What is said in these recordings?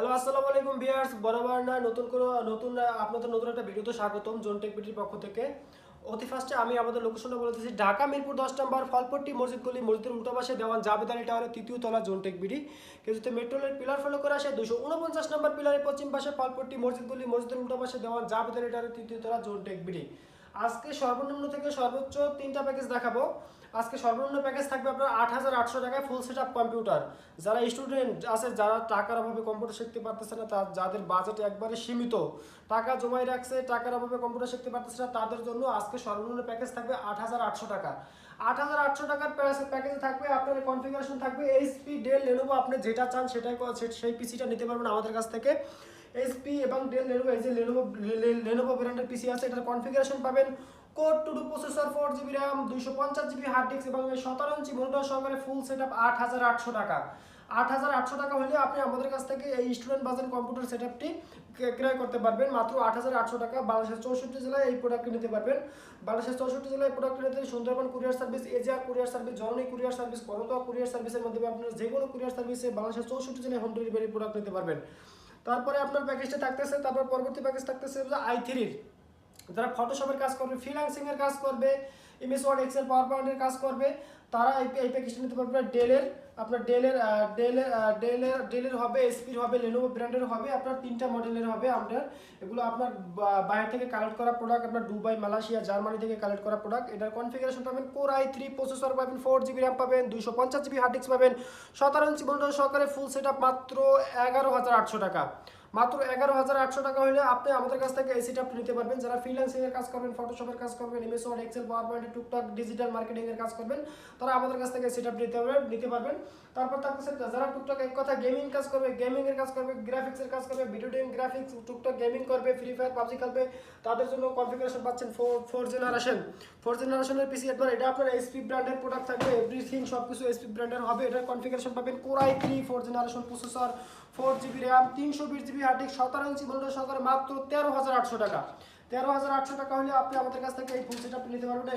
Hello আসসালামু আলাইকুম viewers, বরাবর না আপনাদের নতুন একটা ভিডিওতে স্বাগতম জোনটেক বিটির পক্ষ থেকে। অতি ফার্স্টে আমি আমাদের লোকেশনটা বলে দিচ্ছি, ঢাকা মিরপুর 10 নম্বর ফলপট্টি মসজিদ গলি, মসজিদের উল্টো পাশে দেওয়ান জাবেদ আলী টাওয়ারের তৃতীয় তলা জোনটেক বিডি। কেউ যদি মেট্রো রেলের পিলার ফলো করে আসে 249 নম্বর পিলারের পশ্চিম পাশে ফলপট্টি মসজিদ গলি, মসজিদের উল্টো পাশে দেওয়ান জাবেদ আলী টাওয়ারের তৃতীয় তলা জোনটেক বিডি। আজকে সর্বনিম্ন থেকে সর্বোচ্চ তিনটা প্যাকেজ দেখাবো। আজকে সর্বনিম্ন প্যাকেজ থাকবে আপনার 8,800 টাকায় ফুল সেট আপ কম্পিউটার। যারা স্টুডেন্ট আছে, যারা টাকার অভাবে কম্পিউটার শিখতে পারতেছে না, যাদের বাজেট একবারে সীমিত, টাকা জমাই রাখছে, টাকার অভাবে কম্পিউটার শিখতে পারতেছে না, তাদের জন্য আজকে সর্বনিম্ন প্যাকেজ থাকবে 8,800 টাকা। 8,800 টাকার প্যাকেজে থাকবে আপনার কনফিগারেশন থাকবে এইচপি, ডেল, লেনোভো, আপনি যেটা চান সেই পিসিটা নিতে পারবেন আমাদের কাছ থেকে। এইচপি এবং ডেল, লেনোভো, এই যে লেনোভো ব্র্যান্ডের পিসি আছে, এটার কনফিগারেশন পাবেন core two duo processor, 4 GB RAM, 250 GB hard disk এবং 17 ইঞ্চি মনিটর সহকারে ফুল সেট আপ 8,800 টাকা। 8,800 টাকা হলে আপনি আমাদের কাছ থেকে এই স্টুডেন্ট বাজার কম্পিউটার সেট আপটি ক্রয় করতে পারবেন মাত্র 8,800 টাকা। বাংলাদেশের 64 জেলায় এই প্রোডাক্টটি নিতে পারবেন। বাংলাদেশের 64 জেলায় এই প্রোডাক্টটি নিতে Sundarban courier service, AGR courier service, জননী কুরিয়ার সার্ভিস, করতোয়া কুরিয়ার সার্ভিসের মাধ্যমে আপনারা যে কোনো কুরিয়ার সার্ভিসে বাংলাদেশের 64 জেলায় হোম ডেলিভারি প্রোডাক্ট নিতে পারবেন। তারপরে আপনার প্যাকেজটা থাকতেছে, তারপর পরবর্তী প্যাকেজ থাকতেছে i3-র। যারা ফটোশপের কাজ করবে, ফ্রিল্যান্সিং এর কাজ করবে, এমএস ওয়ার্ড, এক্সেল, পাওয়ার পয়েন্টের কাজ করবে, তারা এই প্যাকেজটা নিতে পারবে। ডেলের হবে, এসপির হবে, লেনোভো ব্র্যান্ডের হবে, আপনার 3টা মডেলের হবে। আপনার এগুলো আপনার বাইরে থেকে কালেক্ট করা প্রোডাক্ট, আপনার দুবাই, মালয়েশিয়া, জার্মানি থেকে কালেক্ট করা প্রোডাক্ট। এটার কনফিগারেশন পাবেন কোর i3 প্রসেসর পাবেন, 4 জিবি র্যাম পাবেন, 250 জিবি হার্ড ডিস্ক পাবেন, 17 ইঞ্চি মনিটর সহকারে ফুল সেট আপ মাত্র 11,800 টাকা। মাত্র 11,800 টাকা হলে আপনি আমাদের কাছ থেকে এই সেটআপটি নিতে পারবেন। যারা ফ্রিল্যান্সিং এর কাজ করবেন, ফটোশপের কাজ করবেন, MS Word, Excel, PowerPoint, টুকটাক ডিজিটাল মার্কেটিং এর কাজ করবেন, তারা আমাদের কাছ থেকে সেটআপ নিতে পারবেন। তারপর থাকছে যারা টুকটাক এক কথা গেমিং কাজ করবে, গেমিং এর কাজ করবে, গ্রাফিক্স এর কাজ করবে, ভিডিও গেম গ্রাফিক্স, টুকটাক গেমিং করবে, ফ্রি ফায়ার, পাবজি খেলবে, তাদের জন্য কনফিগারেশন পাচ্ছেন 4 জেনারেশনের পিসি। এটা আপনার এইচপি ব্র্যান্ডের প্রোডাক্ট থাকবে, এভরিথিং সবকিছু এইচপি ব্র্যান্ডের হবে। এটার কনফিগারেশন পাবেন core i3 4 generation processor, 4 GB RAM, 320 GB hard disk, 17 ইঞ্চি মনিটর সহকারে মাত্র 13,800 টাকা। 13,800 টাকা হলে আপনি আমাদের কাছ থেকে এই ফুল সেটআপটি নিতে পারবেন।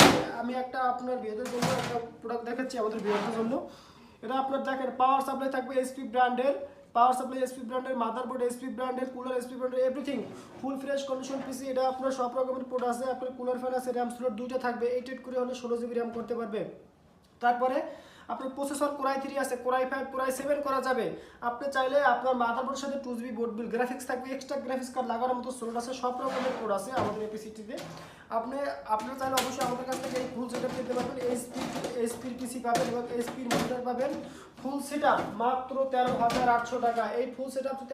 আমি একটা আপনার বিয়েদের জন্য একটা প্রোডাক্ট দেখাচ্ছি আমাদের বিয়েদের জন্য। এটা আপনার দেখেন, পাওয়ার সাপ্লাই থাকবে এইচপি ব্র্যান্ডের, মাদারবোর্ড এইচপি ব্র্যান্ডের, কুলার এইচপি ব্র্যান্ডের, এভরিথিং ফুল ফ্রেশ কন্ডিশন পিসি। এটা আপনার সব রকমের প্রোডাক্ট আছে, আপনার কুলার ফ্যান আছে, র্যাম স্লট 2টা থাকবে, 8 করে হলে 16 জিবি র্যাম করতে পারবে। তারপরে আপনার প্রসেসর কোর i3 আছে, কোর i5, কোর i7 করা যাবে। আপনি চাইলে আপনার মাদারবোর্ডের সাথে 2 জিবি বোর্ড বিল, গ্রাফিক্স থাকবে, এক্সট্রা গ্রাফিক্স কার্ড লাগানোর মতো স্লট আছে, সব রকমের কোড আছে আমাদের এই পিসিটিতে। আপনারা চাইলে অবশ্যই আমাদের কাছ থেকে এই ফুল সেটআপ নিতে পারবেন। এইচপির পিসি পাবেন এবং এইচপির মনিটর পাবেন। ফুল সেটআপ মাত্র 13,800 টাকা। এই ফুল সেটআপ